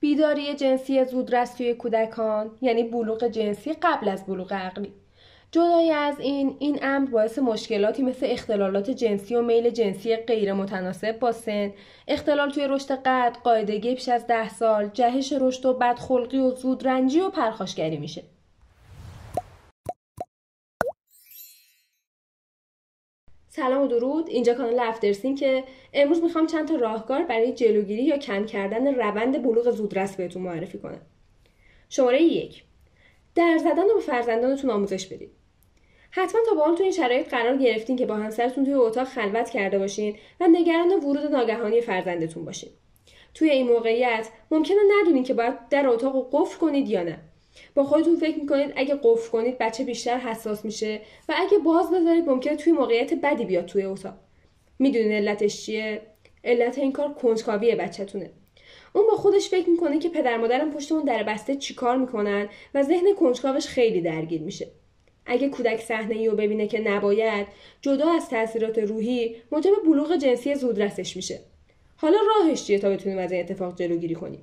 بیداری جنسی زودرس توی کودکان یعنی بلوغ جنسی قبل از بلوغ عقلی. جدای از این امر باعث مشکلاتی مثل اختلالات جنسی و میل جنسی غیر متناسب با سن، اختلال توی رشد قد، قاعدگی بیش از 10 سال، جهش رشد و بدخلقی و زودرنجی و پرخاشگری میشه. سلام و درود، اینجا کانال افترسین که امروز میخوام چند تا راهکار برای جلوگیری یا کم کردن روند بلوغ زودرس بهتون معرفی کنم. شماره 1. در زدن رو به فرزندانتون آموزش بدید. حتما تا به حال تو این شرایط قرار گرفتین که با همسرتون توی اتاق خلوت کرده باشین و نگران ورود ناگهانی فرزندتون باشین. توی این موقعیت ممکنه ندونین که باید در اتاق رو قفل کنید یا نه. با خودتون فکر میکنید اگه قفل کنید بچه بیشتر حساس میشه و اگه باز بذارید ممکنه توی موقعیت بدی بیاد توی اتاق. میدونین علتش چیه؟ علت این کار کنجکاوی بچه‌تونه. اون با خودش فکر میکنه که پدر مادرم پشت اون در بسته چیکار میکنن و ذهن کنجکاوش خیلی درگیر میشه. اگه کودک صحنه‌ای رو ببینه که نباید، جدا از تاثیرات روحی موجب بلوغ جنسی زودرسش میشه. حالا راهش چیه تا بتونیم از این اتفاق جلوگیری کنیم؟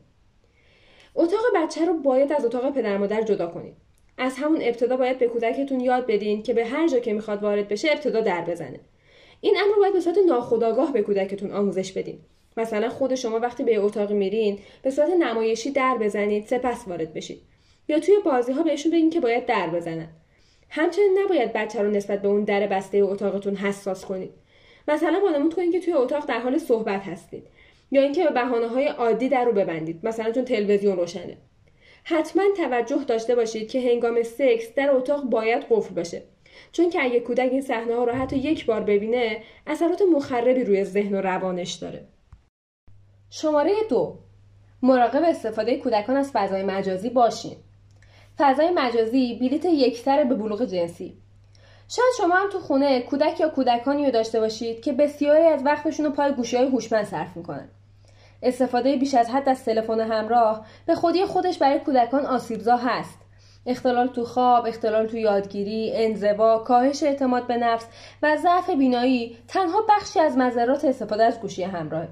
اتاق بچه رو باید از اتاق پدر مادر جدا کنید. از همون ابتدا باید به کودکتون یاد بدین که به هر جا که میخواد وارد بشه ابتدا در بزنه. این امر رو باید به صورت ناخودآگاه به کودکتون آموزش بدین. مثلا خود شما وقتی به اتاق میرین به صورت نمایشی در بزنید سپس وارد بشید. یا توی بازی‌ها بهشون بگین که باید در بزنن. همچنین نباید بچه رو نسبت به اون در بسته اتاقتون حساس کنید. مثلا وانمود کنید که توی اتاق در حال صحبت هستید یا اینکه به بهانه‌های عادی در رو ببندید، مثلا چون تلویزیون روشنه. حتما توجه داشته باشید که هنگام سکس در اتاق باید قفل باشه، چون که اگه کودک این صحنه‌ها رو حتی یک بار ببینه اثرات مخربی روی ذهن و روانش داره. شماره 2. مراقب استفاده کودکان از فضای مجازی باشین. فضای مجازی بلیت یکسره به بلوغ جنسی. شاید شما هم تو خونه کودک یا کودکانی رو داشته باشید که بسیاری از وقتشون رو پای گوشی‌های هوشمند صرف می‌کنن. استفاده بیش از حد از تلفن همراه به خودی خودش برای کودکان آسیبزا هست. اختلال تو خواب، اختلال تو یادگیری، انزوا، کاهش اعتماد به نفس و ضعف بینایی تنها بخشی از مضرات استفاده از گوشی همراه.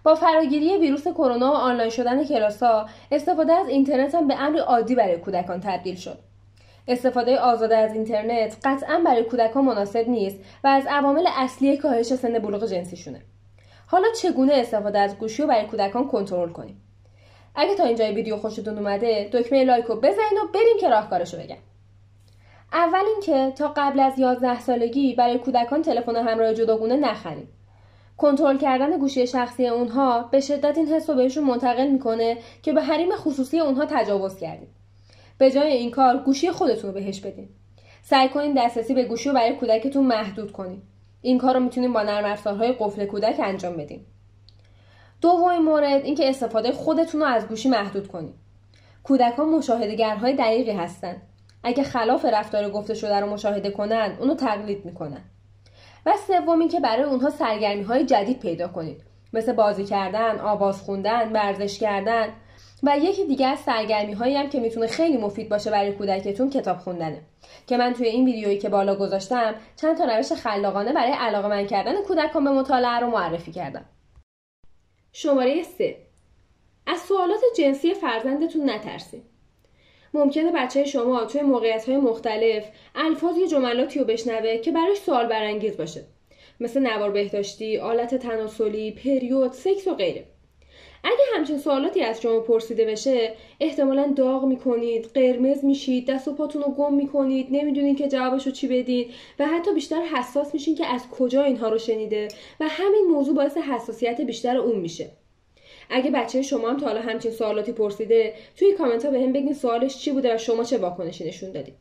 با فراگیری ویروس کرونا و آنلاین شدن کلاس‌ها، استفاده از اینترنت هم به امری عادی برای کودکان تبدیل شد. استفاده آزاده از اینترنت قطعاً برای کودکان مناسب نیست و از عوامل اصلی کاهش سن بلوغ جنسیشونه. حالا چگونه استفاده از گوشی رو برای کودکان کنترل کنیم؟ اگه تا اینجای ویدیو خوشتون اومده، دکمه لایک رو بزنید و بریم که راهکارشو بگم. اول اینکه تا قبل از 11 سالگی برای کودکان تلفن همراه جداگونه نخرید. کنترل کردن گوشی شخصی اونها به شدت این حس رو بهشون منتقل میکنه که به حریم خصوصی اونها تجاوز کردید. به جای این کار گوشی خودتون رو بهش بدین. سعی کنین دسترسی به گوشی رو برای کودکتون محدود کنین. این کار رو میتونین با نرم افزارهای قفل کودک انجام بدین. دومین مورد اینکه استفاده خودتون رو از گوشی محدود کنین. کودکان مشاهده‌گرهای دقیقی هستن. اگه خلاف رفتار گفته شده رو مشاهده کنن، اونو تقلید میکنن. و سوم اینکه برای اونها سرگرمی‌های جدید پیدا کنید، مثل بازی کردن، آواز خوندن، ورزش کردن و یکی دیگه از سرگرمی‌هایی هم که میتونه خیلی مفید باشه برای کودکتون کتاب خوندنه که من توی این ویدیویی که بالا گذاشتم چند تا روش خلاقانه برای علاقه‌مند کردن کودکان به مطالعه رو معرفی کردم. شماره 3. از سوالات جنسی فرزندتون نترسید. ممکنه بچه شما توی موقعیت‌های مختلف الفاظ یا جملاتی رو بشنوه که براش سوال برانگیز باشه، مثل نوار بهداشتی، آلت تناسلی، پریود، سکس و غیره. اگه همچین سوالاتی از شما پرسیده بشه، احتمالاً داغ میکنید، قرمز میشید، دست و پاتون رو گم میکنید، نمیدونین که جوابشو چی بدین و حتی بیشتر حساس میشین که از کجا اینها رو شنیده و همین موضوع باعث حساسیت بیشتر اون میشه. اگه بچه شما هم تا حالا همچین سوالاتی پرسیده، توی کامنت ها بهم بگین سوالش چی بوده و شما چه واکنشی نشون دادید.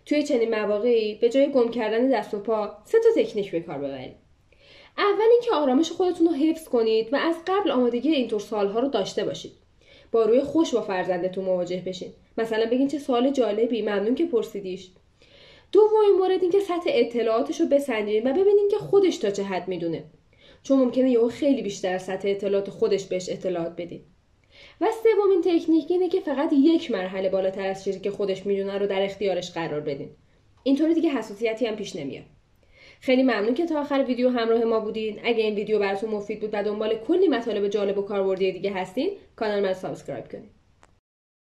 توی چنین مواقعی به جای گم کردن دست و پا 3 تا تکنیک به کار ببرید. اول اینکه آرامش خودتون رو حفظ کنید و از قبل آمادگی اینطور سوال‌ها رو داشته باشید. با روی خوش با فرزندتون مواجه بشین. مثلا بگین چه سوال جالبی، ممنون که پرسیدیش. دومین مورد اینکه سطح اطلاعاتش رو بسنجید و ببینین که خودش تا چه حد میدونه. چون ممکنه یهو خیلی بیشتر از سطح اطلاعات خودش بهش اطلاعات بدید. و سومین تکنیک اینه که فقط یک مرحله بالاتر از چیزی که خودش میدونه رو در اختیارش قرار بدین. اینطوری دیگه حساسیتی هم پیش نمیاد. خیلی ممنون که تا آخر ویدیو همراه ما بودین. اگه این ویدیو براتون مفید بود و دنبال کلی مطالب جالب و کاربردی دیگه هستین، کانال من سابسکرایب کنید.